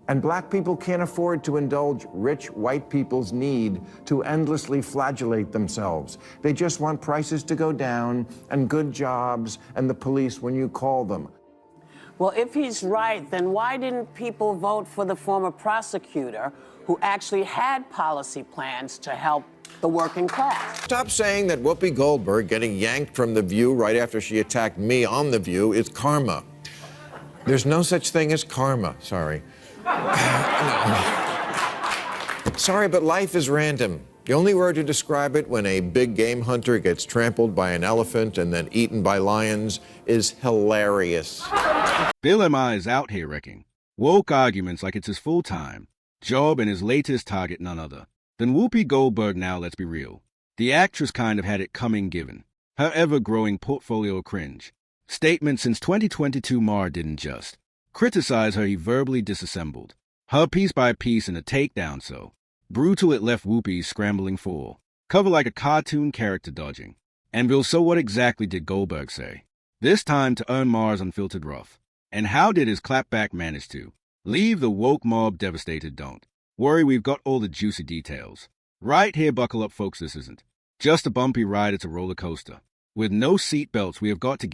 And black people can't afford to indulge rich white people's need to endlessly flagellate themselves. They just want prices to go down and good jobs and the police when you call them. Well, if he's right, then why didn't people vote for the former prosecutor who actually had policy plans to help the working class? Stop saying that Whoopi Goldberg getting yanked from The View right after she attacked me on The View is karma. There's no such thing as karma, sorry. Sorry, but life is random. The only word to describe it when a big game hunter gets trampled by an elephant and then eaten by lions is hilarious. Bill Maher is out here wrecking woke arguments like it's his full-time job and his latest target none other than Whoopi Goldberg. Now, let's be real. The actress kind of had it coming given her ever-growing portfolio of cringe statements since 2022. Maher didn't just criticize her, he verbally disassembled her piece by piece in a takedown so brutal it left Whoopi scrambling for cover like a cartoon character dodging. And Bill, so what exactly did Goldberg say this time to earn Maher's unfiltered wrath? And how did his clapback manage to leave the woke mob devastated? Don't worry, we've got all the juicy details right here. Buckle up, folks. This isn't just a bumpy ride, it's a roller coaster with no seat belts. We have got to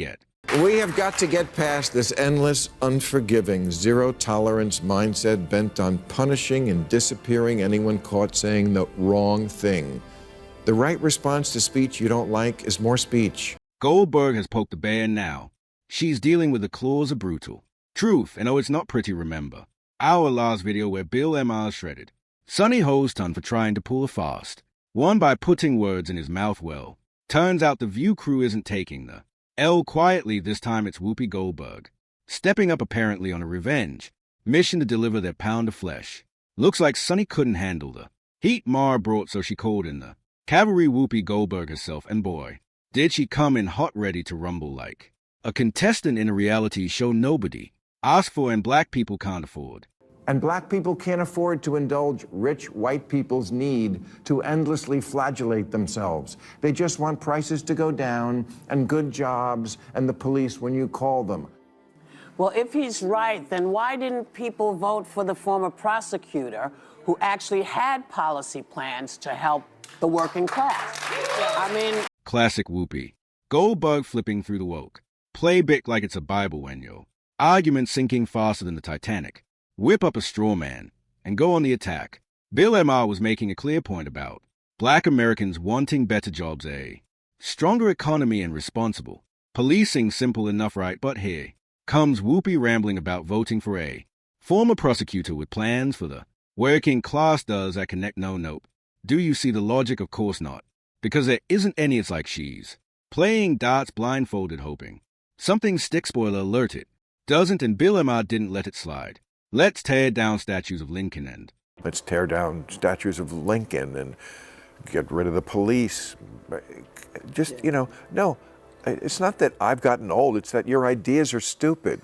get past this endless, unforgiving, zero-tolerance mindset bent on punishing and disappearing anyone caught saying the wrong thing. The right response to speech you don't like is more speech. Goldberg has poked the bear now. She's dealing with the claws of brutal truth, and oh, it's not pretty. Remember our last video where Bill Maher shredded Sonny Hostin for trying to pull a fast one by putting words in his mouth? Well, turns out the View crew isn't taking the L quietly. This time it's Whoopi Goldberg stepping up, apparently on a revenge mission to deliver their pound of flesh. Looks like Sonny couldn't handle the heat Maher brought, so she called in the cavalry, Whoopi Goldberg herself, and boy, did she come in hot, ready to rumble like a contestant in a reality show nobody asked for and black people can't afford. And black people can't afford to indulge rich white people's need to endlessly flagellate themselves. They just want prices to go down and good jobs and the police when you call them. Well, if he's right, then why didn't people vote for the former prosecutor who actually had policy plans to help the working class? I mean... Classic Whoopi Goldberg flipping through the woke playbook like it's a Bible when yo argument sinking faster than the Titanic. Whip up a straw man and go on the attack. Bill Maher was making a clear point about black Americans wanting better jobs, a stronger economy, and responsible policing. Simple enough, right? But here comes Whoopi rambling about voting for a former prosecutor with plans for the working class. Does that connect? Nope. Do you see the logic? Of course not. Because there isn't any. It's like she's playing darts blindfolded, hoping something sticks. Spoiler alert, it doesn't, and Bill Maher didn't let it slide. Let's tear down statues of Lincoln and Let's tear down statues of Lincoln and get rid of the police. Just, no, it's not that I've gotten old, it's that your ideas are stupid.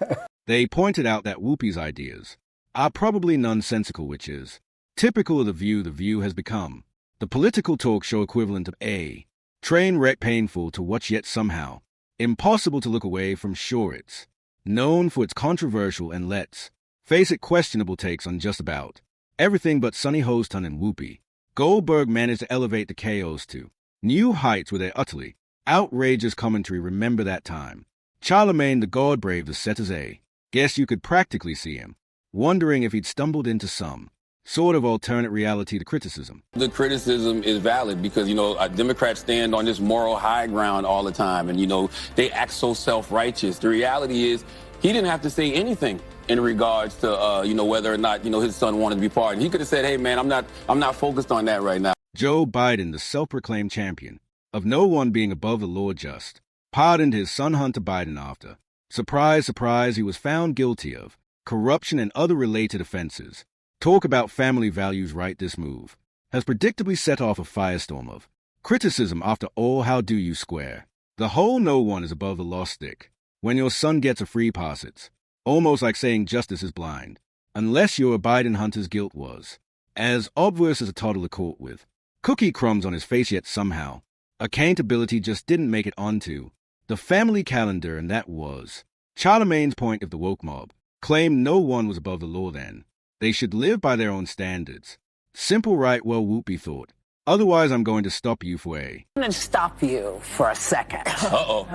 They pointed out that Whoopi's ideas are probably nonsensical, which is typical of The View. The View has become the political talk show equivalent of a train wreck, painful to watch yet somehow impossible to look away from. Sure, it's known for its controversial and, let's face it, questionable takes on just about everything, but Sonny Hostin and Whoopi Goldberg managed to elevate the chaos to new heights with their utterly outrageous commentary. Remember that time Charlemagne the God braved the set as a guess you could practically see him wondering if he'd stumbled into some sort of alternate reality to criticism. The criticism is valid because, Democrats stand on this moral high ground all the time and, they act so self-righteous. The reality is he didn't have to say anything in regards to, whether or not, his son wanted to be pardoned. He could have said, hey, man, I'm not focused on that right now. Joe Biden, the self-proclaimed champion of no one being above the law, just pardoned his son Hunter Biden after, surprise, surprise, he was found guilty of corruption and other related offenses. Talk about family values, right? This move has predictably set off a firestorm of criticism. After all, how do you square the whole no one is above the law stick when your son gets a free pass? It's almost like saying justice is blind, unless you're a Biden. Hunter's guilt was as obvious as a toddler caught with cookie crumbs on his face, yet somehow accountability just didn't make it onto the family calendar, and that was Charlemagne's point. If the woke mob claimed no one was above the law, then They should live by their own standards. Simple right, well, Whoopi thought. Otherwise, I'm going to stop you for a... I'm going to stop you for a second. Uh-oh.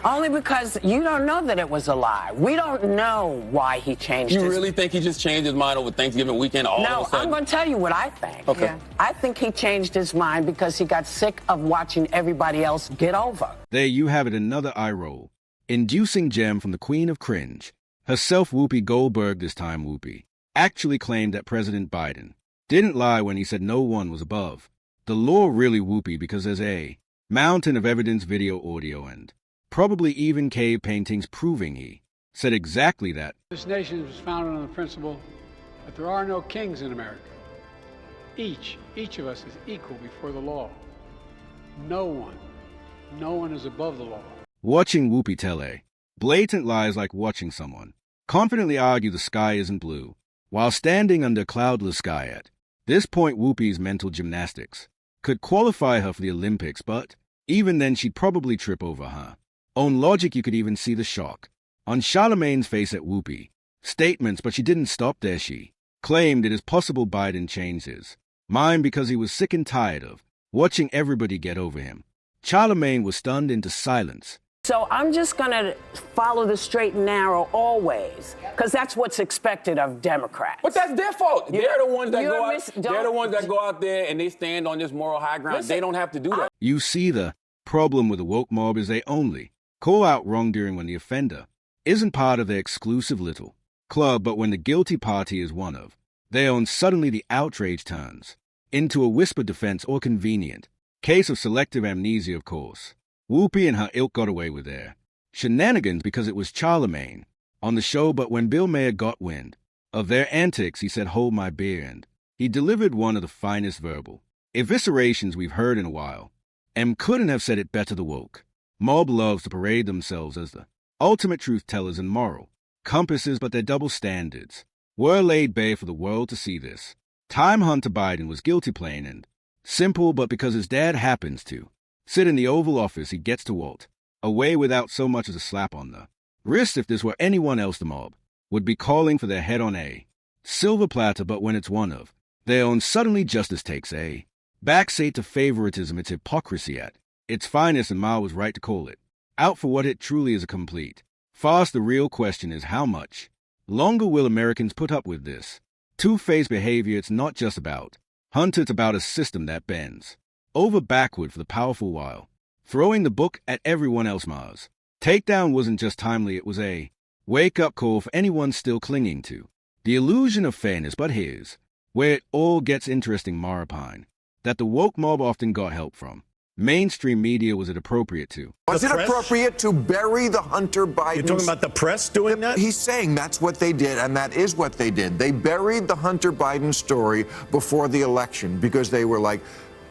Only because you don't know that it was a lie. We don't know why he changed his... You really think he just changed his mind over Thanksgiving weekend all of a No, sudden? I'm going to tell you what I think. Okay. Yeah. I think he changed his mind because he got sick of watching everybody else get over. There you have it, another eye roll. Inducing gem from the Queen of Cringe. Herself Whoopi Goldberg this time. Whoopi actually claimed that President Biden didn't lie when he said no one was above the law. Really, Whoopi, because there's a mountain of evidence, video, audio, and probably even cave paintings proving he said exactly that. This nation was founded on the principle that there are no kings in America. Each of us is equal before the law. No one is above the law. Watching Whoopi tell a blatant lies like watching someone confidently argue the sky isn't blue while standing under a cloudless sky. At this point, Whoopi's mental gymnastics could qualify her for the Olympics, but even then she'd probably trip over her own logic. You could even see the shock on Charlemagne's face at Whoopi statements, but she didn't stop there. She claimed it is possible Biden changed his mind because he was sick and tired of watching everybody get over him. Charlemagne was stunned into silence. So I'm just going to follow the straight and narrow always, because that's what's expected of Democrats. But that's their fault. They're the ones that go out. Don't- They're the ones that go out there and they stand on this moral high ground. Listen, They don't have to do that. You see, the problem with the woke mob is they only call out wrongdoing when the offender isn't part of their exclusive little club, but when the guilty party is one of their own, suddenly the outrage turns into a whispered defense or convenient case of selective amnesia. Of course, Whoopi and her ilk got away with their shenanigans because it was Charlemagne on the show, but when Bill Maher got wind of their antics, he said, "Hold my beer," and he delivered one of the finest verbal eviscerations we've heard in a while. And couldn't have said it better. The woke mob loves to parade themselves as the ultimate truth tellers and moral compasses, but their double standards were laid bare for the world to see. This time Hunter Biden was guilty, plain and simple, but because his dad happens to sit in the Oval Office, he gets to walk away without so much as a slap on the wrist. If this were anyone else, the mob would be calling for their head on a silver platter, but when it's one of their own, suddenly justice takes a backseat to favoritism. It's hypocrisy at its finest, and Maher was right to call it out for what it truly is, a complete farce. The real question is, how much longer will Americans put up with this two-faced behavior? It's not just about Hunter, it's about a system that bends over backward for the powerful while throwing the book at everyone else. Maher's takedown wasn't just timely, it was a wake-up call for anyone still clinging to the illusion of fairness. But here's where it all gets interesting. Maher opined that the woke mob often got help from mainstream media. Was it appropriate to? Was it appropriate to bury the Hunter Biden? You're talking about the press doing that? He's saying that's what they did, and that is what they did. They buried the Hunter Biden story before the election because they were like,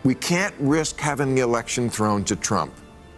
we can't risk having the election thrown to Trump.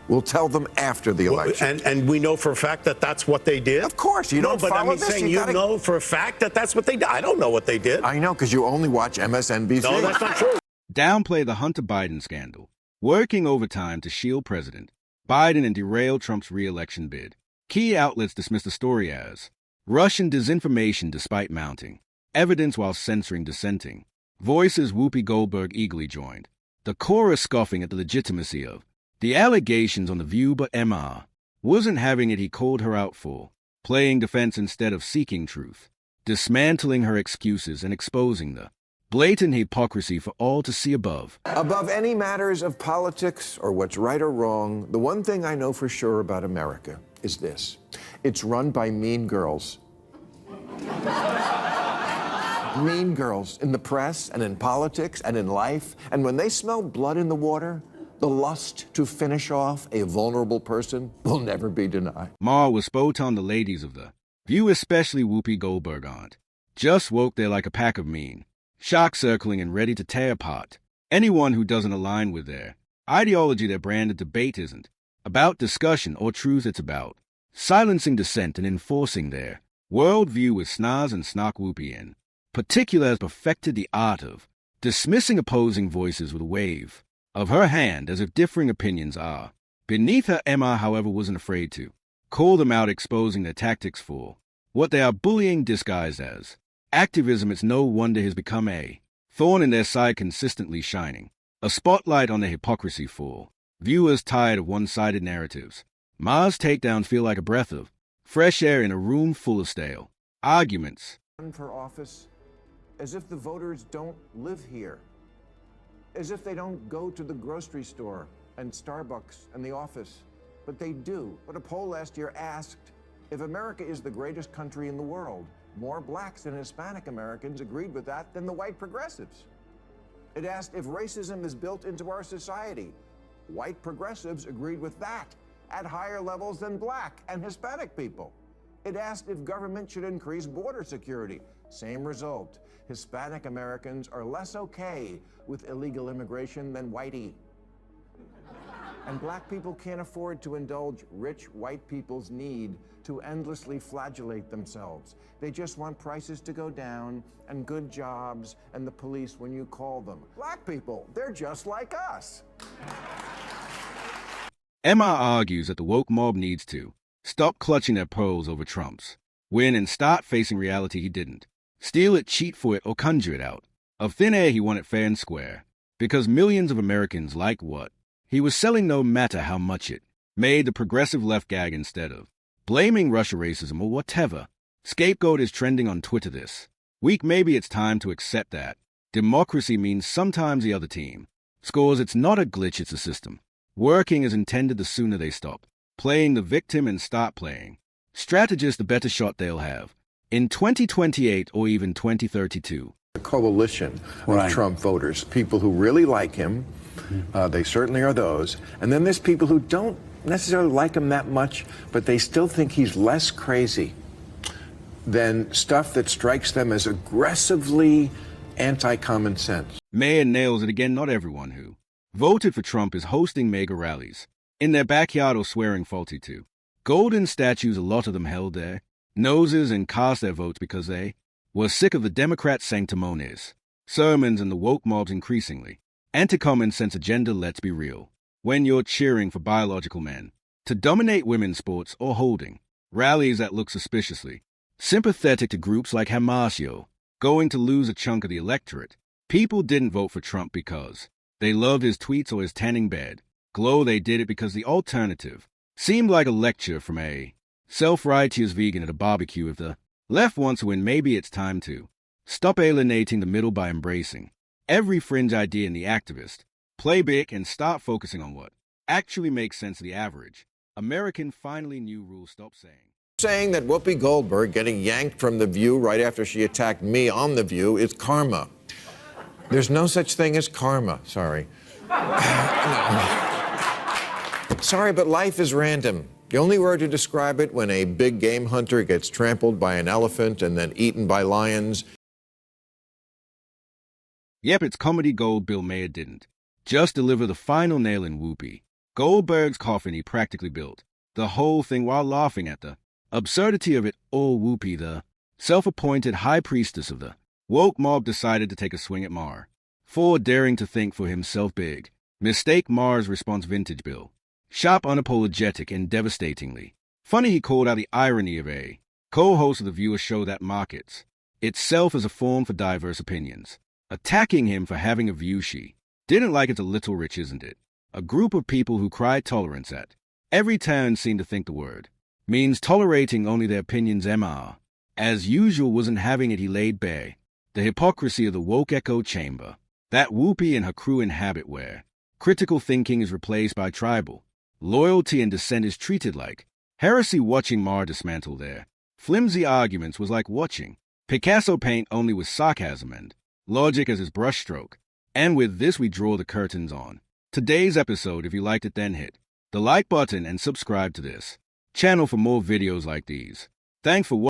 We'll tell them after the election. And we know for a fact that that's what they did? Of course. You don't but follow I mean, this. saying you know for a fact that that's what they did. I don't know what they did. I know, because you only watch MSNBC. No, that's not true. Downplay the Hunter Biden scandal, working overtime to shield President Biden and derail Trump's re-election bid. Key outlets dismiss the story as Russian disinformation despite mounting evidence while censoring dissenting voices. Whoopi Goldberg eagerly joined the chorus, scoffing at the legitimacy of the allegations on The View, but Maher wasn't having it. He called her out for playing defense instead of seeking truth, dismantling her excuses and exposing the blatant hypocrisy for all to see. Above any matters of politics or what's right or wrong, the one thing I know for sure about America is this: it's run by mean girls. Mean girls in the press and in politics and in life. And when they smell blood in the water, the lust to finish off a vulnerable person will never be denied. Maher was spot on. The ladies of The View, especially Whoopi Goldberg, aren't just woke. They're like a pack of mean sharks circling and ready to tear apart anyone who doesn't align with their ideology. Their brand of debate isn't about discussion or truth. It's about silencing dissent and enforcing their worldview with snaz and snark. Whoopi in particular has perfected the art of dismissing opposing voices with a wave of her hand as if differing opinions are beneath her. Maher, however, wasn't afraid to call them out, exposing their tactics for what they are bullying disguised as activism. It's no wonder has become a thorn in their side, consistently shining a spotlight on their hypocrisy for viewers tired of one-sided narratives. Maher's takedowns feel like a breath of fresh air in a room full of stale arguments. Run for office as if the voters don't live here, as if they don't go to the grocery store and Starbucks and the office, but they do. But a poll last year asked, if America is the greatest country in the world, more blacks and Hispanic Americans agreed with that than the white progressives. It asked if racism is built into our society. White progressives agreed with that at higher levels than black and Hispanic people. It asked if government should increase border security. Same result. Hispanic Americans are less okay with illegal immigration than whitey. And black people can't afford to indulge rich white people's need to endlessly flagellate themselves. They just want prices to go down and good jobs and the police when you call them. Black people, they're just like us. Maher argues that the woke mob needs to stop clutching their pearls over Trump's win and start facing reality he didn't steal it, cheat for it, or conjure it out of thin air. He won it fair and square because millions of Americans like what he was selling, no matter how much it made the progressive left gag instead of blaming Russia racism or whatever scapegoat is trending on Twitter this week. Maybe it's time to accept that democracy means sometimes the other team scores. It's not a glitch, it's a system working as intended. The sooner they stop playing the victim and start playing strategist, the better shot they'll have in 2028 or even 2032. A coalition of Trump voters, people who really like him, they certainly are those, and then there's people who don't necessarily like him that much, but they still think he's less crazy than stuff that strikes them as aggressively anti-common sense. Maher nails it again. Not everyone who voted for Trump is hosting mega rallies in their backyard or swearing faulty to golden statues. A lot of them held their noses and cast their votes because they were sick of the Democrat sanctimonious sermons and the woke mob's increasingly anti-common sense agenda. Let's be real. When you're cheering for biological men to dominate women's sports or holding rallies that look suspiciously sympathetic to groups like Hamas, going to lose a chunk of the electorate. People didn't vote for Trump because they loved his tweets or his tanning bed glow. They did it because the alternative seemed like a lecture from a self-righteous vegan at a barbecue. If the left wants to win, maybe it's time to stop alienating the middle by embracing every fringe idea in the activist play big and start focusing on what actually makes sense to the average American. Finally, new rules. Stop saying That Whoopi Goldberg getting yanked from The View right after she attacked me on The View is karma. There's no such thing as karma. Sorry. Sorry, but life is random. The only word to describe it: when a big game hunter gets trampled by an elephant and then eaten by lions. Yep, it's comedy gold. Bill Maher didn't just deliver the final nail in Whoopi Goldberg's coffin. He practically built the whole thing while laughing at the absurdity of it all. Whoopi, the self-appointed high priestess of the woke mob, decided to take a swing at Maher for daring to think for himself big. Mistake. Maher's response: vintage Bill. Sharp, unapologetic, and devastatingly funny. He called out the irony of a co-host of the Viewer show that markets itself as a forum for diverse opinions, attacking him for having a view she didn't like. It's a little rich, isn't it? A group of people who cry tolerance at every turn seem to think the word means tolerating only their opinions. Maher, as usual, wasn't having it. He laid bare the hypocrisy of the woke echo chamber that Whoopi and her crew inhabit, where critical thinking is replaced by tribal loyalty and dissent is treated like heresy. Watching Maher dismantle their flimsy arguments was like watching Picasso paint, only with sarcasm and logic as his brushstroke. And with this, we draw the curtains on today's episode. If you liked it, then hit the like button and subscribe to this channel for more videos like these. Thanks for watching.